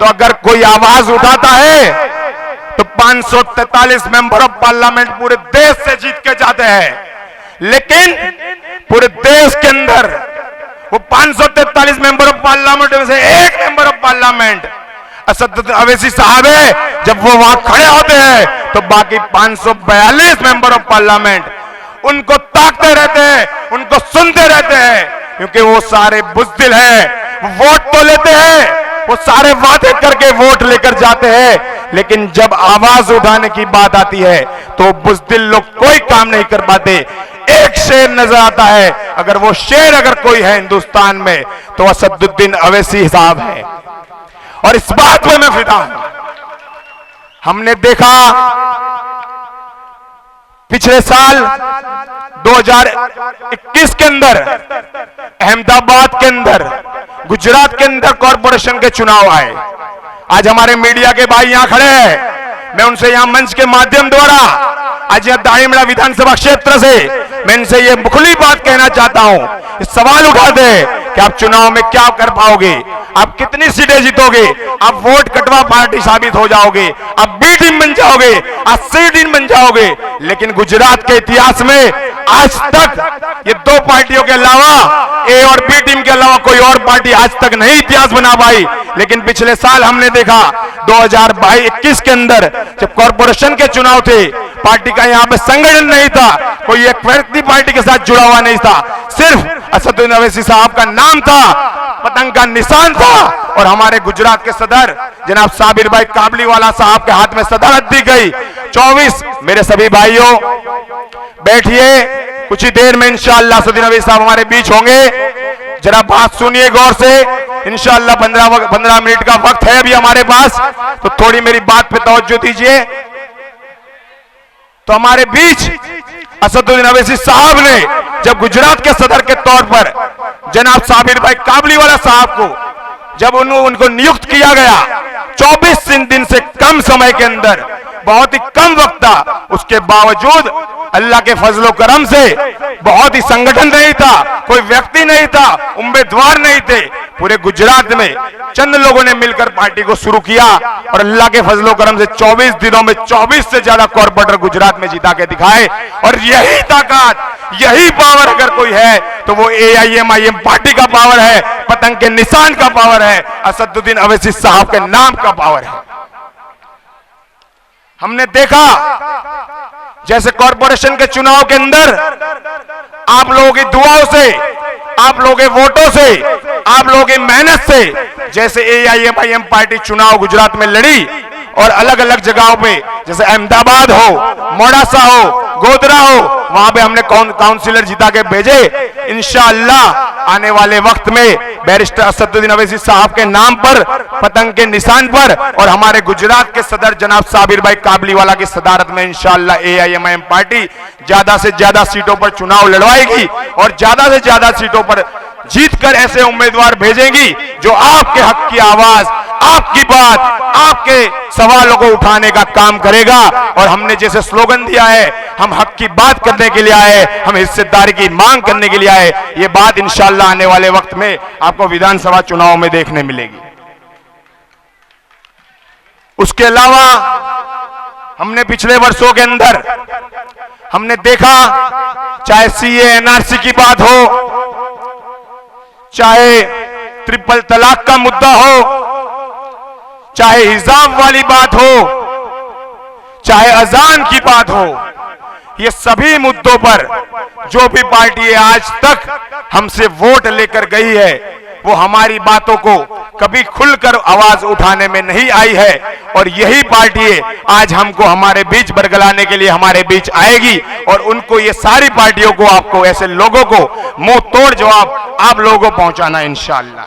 तो अगर कोई आवाज उठाता है तो 543 मेंबर ऑफ पार्लियामेंट पूरे देश से जीत के जाते हैं, लेकिन पूरे देश के अंदर वो 543 मेंबर ऑफ पार्लियामेंट में से एक member of parliament Asaduddin Owaisi साहब है। जब वो वहां खड़े होते हैं तो बाकी 542 मेंबर ऑफ पार्लियामेंट उनको ताकते रहते हैं, उनको सुनते रहते हैं, क्योंकि वो सारे बुज़दिल हैं। वोट तो लेते हैं, वो सारे वादे करके वोट लेकर जाते हैं, लेकिन जब आवाज उठाने की बात आती है तो बुज़दिल लोग कोई काम नहीं कर पाते। एक शेर नजर आता है, अगर वो शेर अगर कोई है हिंदुस्तान में तो असदुद्दीन अवैसी साहब है, और इस बात में मैं फिदा हूं। हमने देखा पिछले साल 2021 के अंदर अहमदाबाद के अंदर, गुजरात के अंदर कॉरपोरेशन के चुनाव आए। आज हमारे मीडिया के भाई यहां खड़े हैं, मैं उनसे यहां मंच के माध्यम द्वारा आज यहां दाड़ीमड़ा विधानसभा क्षेत्र से मैं इनसे ये खुली बात कहना चाहता हूं। सवाल उठा दे कि आप चुनाव में क्या कर पाओगे, आप कितनी सीटें जीतोगे, आप वोट कटवा पार्टी साबित हो जाओगे, आप बी टीम बन जाओगे, आप सी टीम बन जाओगे। लेकिन गुजरात के इतिहास में आज तक ये दो पार्टियों के अलावा, ए और बी टीम के अलावा कोई और पार्टी आज तक नहीं इतिहास बना पाई। लेकिन पिछले साल हमने देखा 2021 के अंदर जब कॉरपोरेशन के चुनाव थे, पार्टी का यहां पे संगठन नहीं था, कोई एक व्यक्ति पार्टी के साथ जुड़ा हुआ नहीं था, सिर्फ असदुद्दीन अवैसी साहब का नाम था, पतंग का निशान था, और हमारे गुजरात के सदर जनाब साबिर भाई काबलीवाला साहब के हाथ में सदारत दी गई। 24 मेरे सभी भाइयों बैठिए, कुछ ही देर में इंशाअल्लाह असदुद्दीन अवैसी साहब हमारे बीच होंगे। जरा बात सुनिए गौर से, इंशाअल्लाह 15 मिनट का वक्त है अभी हमारे पास, तो थोड़ी मेरी बात पे तवज्जो दीजिए। तो हमारे बीच असदुद्दीन अवैसी साहब ने जब गुजरात के सदर के तौर पर जनाब साबिर भाई काबलीवाला साहब को जब उनको नियुक्त किया गया, 24 दिन से कम समय के अंदर, बहुत ही कम वक्त था, उसके बावजूद अल्लाह के फजलो करम से बहुत ही संगठन नहीं था, कोई व्यक्ति नहीं था, उम्मीदवार नहीं थे, पूरे गुजरात में चंद लोगों ने मिलकर पार्टी को शुरू किया, और अल्लाह के फजलो करम से 24 दिनों में 24 से ज्यादा कॉर्पोरेटर गुजरात में जिता के दिखाए। और यही ताकत, यही पावर अगर कोई है तो वो AIMIM पार्टी का पावर है, पतंग के निशान का पावर है, असदुद्दीन अवैसी साहब के नाम का पावर है। हमने देखा जैसे कॉरपोरेशन के चुनाव के अंदर आप लोगों की दुआओं से, आप लोगों के वोटों से, आप लोगों की मेहनत से जैसे AIMIM पार्टी चुनाव गुजरात में लड़ी, और अलग अलग जगहों पे जैसे अहमदाबाद हो, मोडासा हो, गोधरा हो, वहां पे हमने काउंसिलर जिता के भेजे। इंशाअल्लाह आने वाले वक्त में बैरिस्टर असदुद्दीन अवैसी साहब के नाम पर, पतंग के निशान पर, और हमारे गुजरात के सदर जनाब साबिर भाई काबलीवाला की सदारत में इंशाअल्लाह AIMIM पार्टी ज्यादा से ज्यादा सीटों पर चुनाव लड़वाएगी, और ज्यादा से ज्यादा सीटों पर जीतकर ऐसे उम्मीदवार भेजेंगी जो आपके हक की आवाज, आपकी बात, आपके सवालों को उठाने का काम करेगा। और हमने जैसे स्लोगन दिया है, हम हक की बात करने के लिए आए, हम हिस्सेदारी की मांग करने के लिए आए, ये बात इंशाअल्लाह आने वाले वक्त में आपको विधानसभा चुनाव में देखने मिलेगी। उसके अलावा हमने पिछले वर्षों के अंदर हमने देखा, चाहे CA NRC की बात हो, चाहे ट्रिपल तलाक का मुद्दा हो, चाहे हिजाब वाली बात हो, चाहे अजान की बात हो, ये सभी मुद्दों पर जो भी पार्टी आज तक हमसे वोट लेकर गई है, वो हमारी बातों को कभी खुलकर आवाज उठाने में नहीं आई है। और यही पार्टी आज हमको हमारे बीच बरगलाने के लिए हमारे बीच आएगी, और उनको, ये सारी पार्टियों को, आपको, ऐसे लोगों को मुंह तोड़ जवाब आप लोगों को पहुंचाना इंशाअल्लाह।